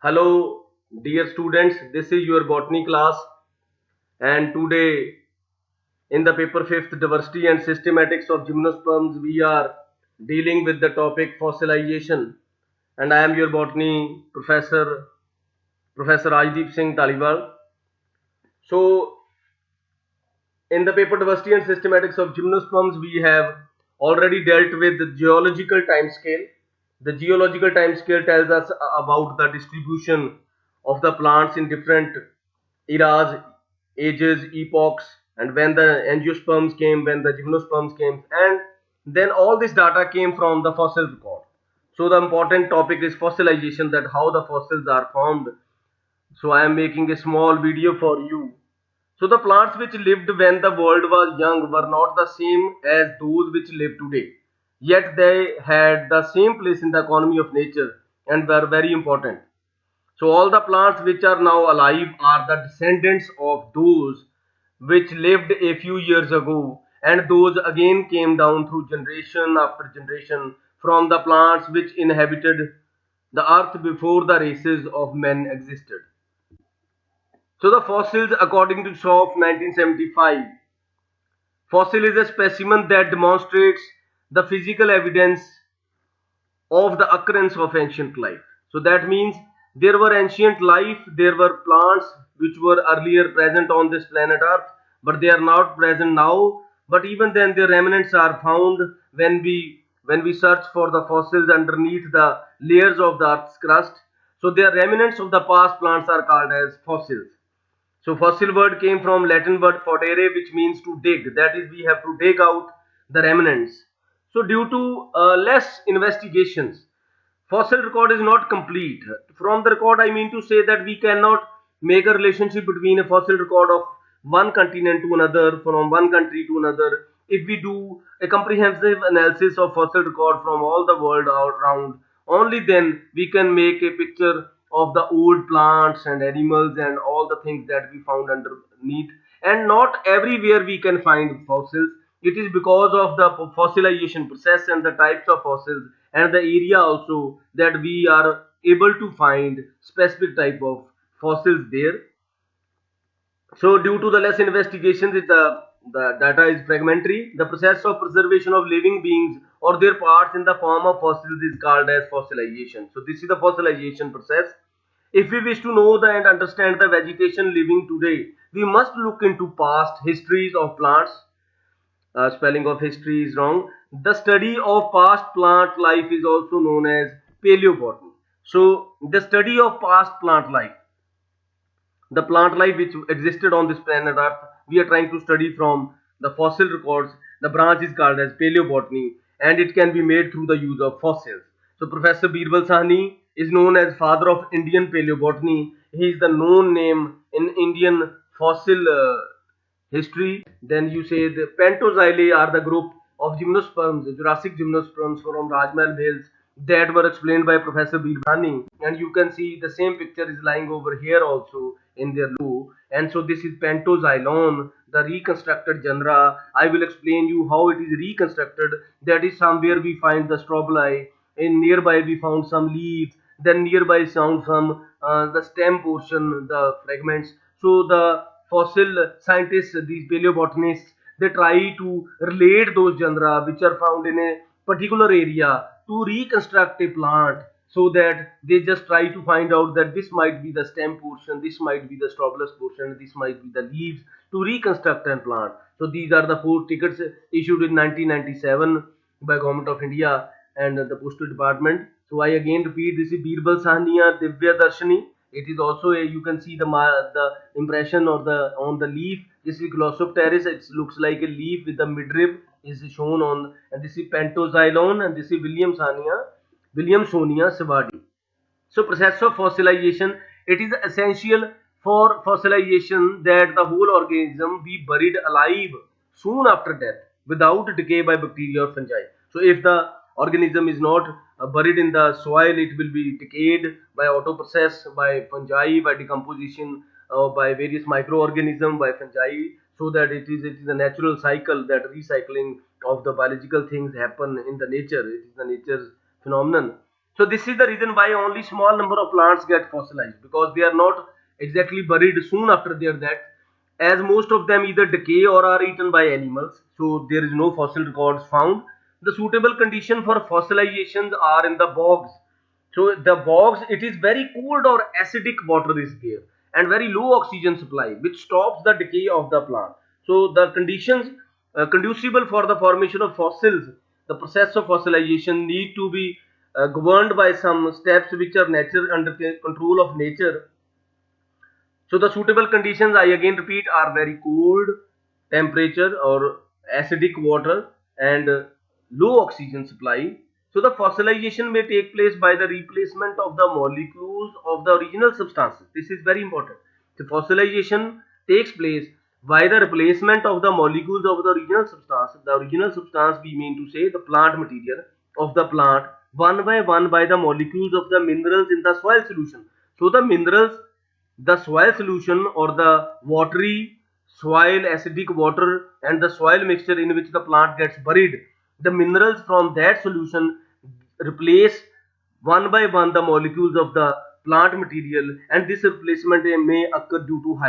Hello, dear students. This is your botany class, and today, in the paper 5th Diversity and Systematics of Gymnosperms, we are dealing with the topic fossilization. And I am your botany professor, Professor Rajdeep Singh Taliwal. So, in the paper Diversity and Systematics of Gymnosperms, we have already dealt with the geological time scale. The geological time scale tells us about the distribution of the plants in different eras, ages, epochs, and when the angiosperms came, when the gymnosperms came, and then all this data came from the fossil record. So the important topic is fossilization, that how the fossils are formed. So I am making a small video for you. So the plants which lived when the world was young were not the same as those which live today. Yet they had the same place in the economy of nature and were very important. So all the plants which are now alive are the descendants of those which lived a few years ago, and those again came down through generation after generation from the plants which inhabited the earth before the races of men existed. So the fossils, according to SCHOPF 1975, fossil is a specimen that demonstrates the physical evidence of the occurrence of ancient life. So that means there were ancient life, there were plants which were earlier present on this planet Earth, but they are not present now. But even then, their remnants are found when we search for the fossils underneath the layers of the Earth's crust. So their remnants of the past plants are called as fossils. So fossil word came from Latin word fodere, which means to dig. That is, we have to dig out the remnants. So due to less investigations, fossil record is not complete. From the record, I mean to say that we cannot make a relationship between a fossil record of one continent to another, from one country to another. If we do a comprehensive analysis of fossil record from all the world around, only then we can make a picture of the old plants and animals and all the things that we found underneath. And not everywhere we can find fossils. It is because of the fossilization process and the types of fossils and the area also that we are able to find specific type of fossils there. So due to the less investigations, the data is fragmentary. The process of preservation of living beings or their parts in the form of fossils is called as fossilization. So this is the fossilization process. If we wish to know and understand the vegetation living today, we must look into past histories of plants. Spelling of history is wrong. The study of past plant life is also known as paleobotany. So the study of past plant life, the plant life which existed on this planet Earth, we are trying to study from the fossil records. The branch is called as paleobotany, and it can be made through the use of fossils. So Professor Birbal Sahni is known as father of Indian paleobotany. He is the known name in Indian fossil history. Then you say the Pentoxylae are the group of gymnosperms, Jurassic gymnosperms from Rajmahal Hills that were explained by Professor Birbani, and you can see the same picture is lying over here also in their logo. And so this is Pentoxylon, the reconstructed genera. I will explain you how it is reconstructed. That is, somewhere we find the strobili, in nearby we found some leaves, then nearby found some the stem portion, the fragments. So the fossil scientists, these paleobotanists, they try to relate those genera which are found in a particular area to reconstruct a plant, so that they just try to find out that this might be the stem portion, this might be the strobilus portion, this might be the leaves, to reconstruct a plant. So these are the 4 tickets issued in 1997 by Government of India and the Postal Department. So I again repeat, this is Birbal Sahniya Divya Darshani. It is also a, you can see the impression of the on the leaf. This is Glossopteris. It looks like a leaf with the midrib is shown on, and this is Pentoxylon, and this is Williamsonia savadi. So process of fossilization, it is essential for fossilization that the whole organism be buried alive soon after death without decay by bacteria or fungi. So if the organism is not buried in the soil, it will be decayed by autoprocess, by fungi, by decomposition, by various microorganisms, by fungi. So that it is a natural cycle, that recycling of the biological things happen in the nature. It is the nature's phenomenon. So this is the reason why only small number of plants get fossilized, because they are not exactly buried soon after their death, as most of them either decay or are eaten by animals. So there is no fossil records found. The suitable condition for fossilizations are in the bogs. So the bogs, it is very cold or acidic water is there, and very low oxygen supply, which stops the decay of the plant. So the conditions conducible for the formation of fossils, the process of fossilization need to be governed by some steps which are nature under control of nature. So the suitable conditions, I again repeat, are very cold temperature or acidic water and low oxygen supply. So the fossilization may take place by the replacement of the molecules of the original substances. This is very important. The fossilization takes place by the replacement of the molecules of the original substance. The original substance, we mean to say the plant material of the plant, one by the molecules of the minerals in the soil solution. So the minerals, the soil solution or the watery soil, acidic water and the soil mixture in which the plant gets buried, the minerals from that solution replace one by one the molecules of the plant material, and this replacement may occur due to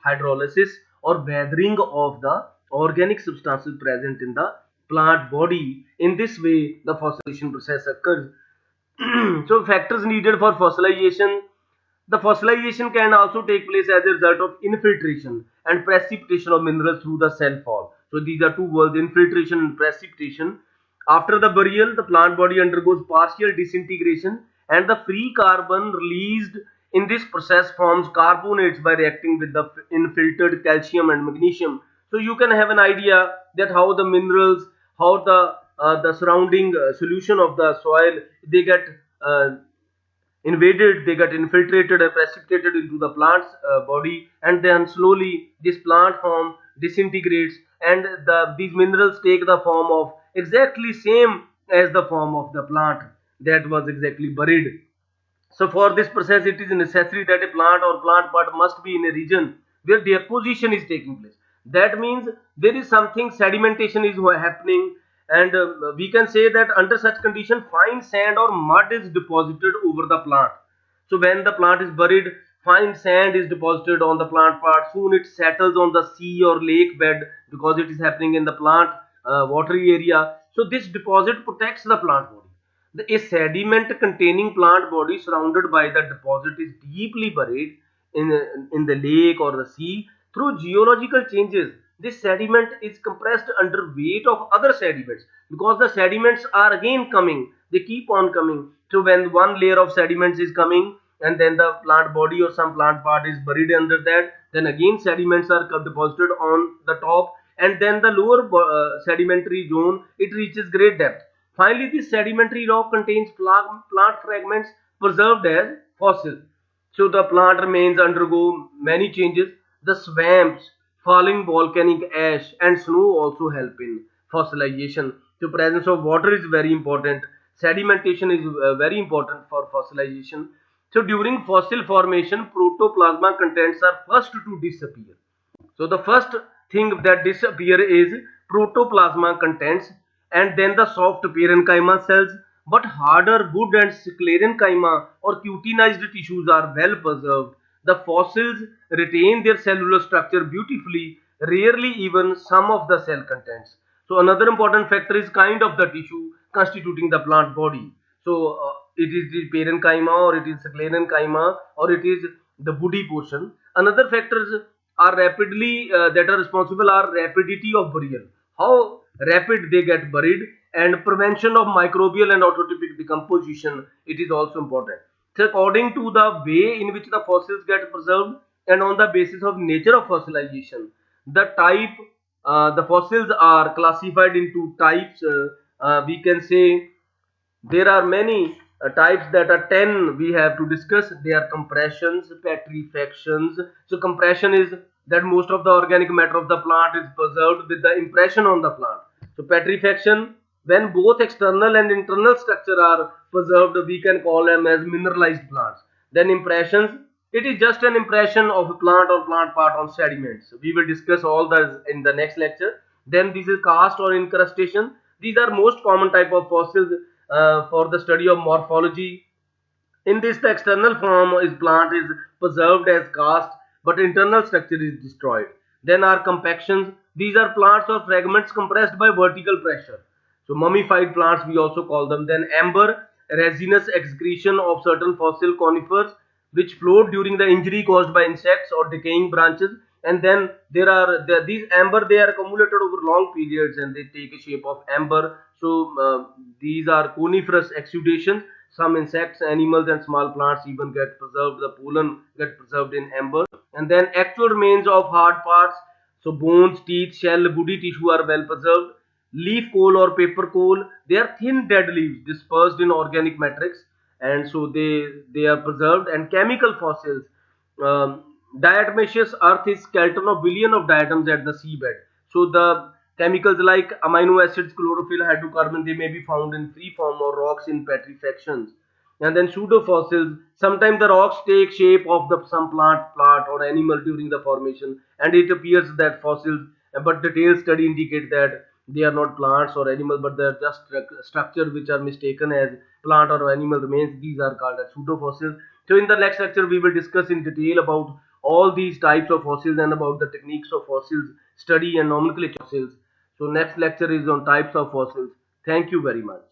hydrolysis or weathering of the organic substances present in the plant body. In this way the fossilization process occurs. So factors needed for fossilization. The fossilization can also take place as a result of infiltration and precipitation of minerals through the cell fall. So these are two words, infiltration and precipitation. After the burial, the plant body undergoes partial disintegration, and the free carbon released in this process forms carbonates by reacting with the infiltered calcium and magnesium. So you can have an idea that how the minerals, how the surrounding solution of the soil, they get invaded, they get infiltrated and precipitated into the plant's body, and then slowly this plant form disintegrates, and these minerals take the form of exactly same as the form of the plant that was exactly buried. So for this process, it is necessary that a plant or plant part must be in a region where deposition is taking place. That means there is something sedimentation is happening, and we can say that under such condition, fine sand or mud is deposited over the plant. So when the plant is buried, fine sand is deposited on the plant part. Soon it settles on the sea or lake bed because it is happening in the plant watery area. So this deposit protects the plant body. A sediment containing plant body surrounded by the deposit is deeply buried in the lake or the sea. Through geological changes, this sediment is compressed under weight of other sediments, because the sediments are again coming, they keep on coming. So when one layer of sediments is coming and then the plant body or some plant part is buried under that, then again sediments are deposited on the top, and then the lower sedimentary zone, it reaches great depth. Finally, this sedimentary rock contains plant fragments preserved as fossils. So the plant remains undergo many changes. The swamps, falling volcanic ash and snow also help in fossilization. The presence of water is very important. Sedimentation is very important for fossilization. So during fossil formation, protoplasma contents are first to disappear. So the first thing that disappear is protoplasma contents, and then the soft parenchyma cells, but harder wood and sclerenchyma or cutinized tissues are well preserved. The fossils retain their cellular structure beautifully, rarely even some of the cell contents. So another important factor is kind of the tissue constituting the plant body. So it is the parenchyma or it is sclerenchyma or it is the woody portion. Another factors are rapidly that are responsible are rapidity of burial, how rapid they get buried, and prevention of microbial and autotypic decomposition, it is also important. So according to the way in which the fossils get preserved and on the basis of nature of fossilization, the type, the fossils are classified into types. We can say there are many types, that are 10 we have to discuss. They are compressions, petrifactions. So compression is that most of the organic matter of the plant is preserved with the impression on the plant. So petrifaction, when both external and internal structure are preserved, we can call them as mineralized plants. Then impressions, it is just an impression of a plant or plant part on sediments. We will discuss all those in the next lecture. Then this is cast or incrustation. These are most common type of fossils. for the study of morphology. In this, the external form is plant is preserved as cast, but internal structure is destroyed. Then are compactions. These are plants or fragments compressed by vertical pressure. So mummified plants we also call them. Then amber, resinous excretion of certain fossil conifers which float during the injury caused by insects or decaying branches. And then these amber, they are accumulated over long periods and they take a shape of amber. So these are coniferous exudations. Some insects, animals, and small plants even get preserved. The pollen get preserved in amber. And then actual remains of hard parts, so bones, teeth, shell, woody tissue are well preserved. Leaf coal or paper coal, they are thin dead leaves dispersed in organic matrix, and so they are preserved. And chemical fossils, um, diatomaceous earth is skeleton of billion of diatoms at the seabed. So the chemicals like amino acids, chlorophyll, hydrocarbon, they may be found in free form or rocks in petrifactions. And then pseudo fossils, sometimes the rocks take shape of the some plant or animal during the formation, and it appears that fossils, but detailed study indicate that they are not plants or animals, but they are just structures which are mistaken as plant or animal remains. These are called as pseudo fossils. So in the next lecture we will discuss in detail about all these types of fossils and about the techniques of fossils study and nomenclature of fossils. So next lecture is on types of fossils. Thank you very much.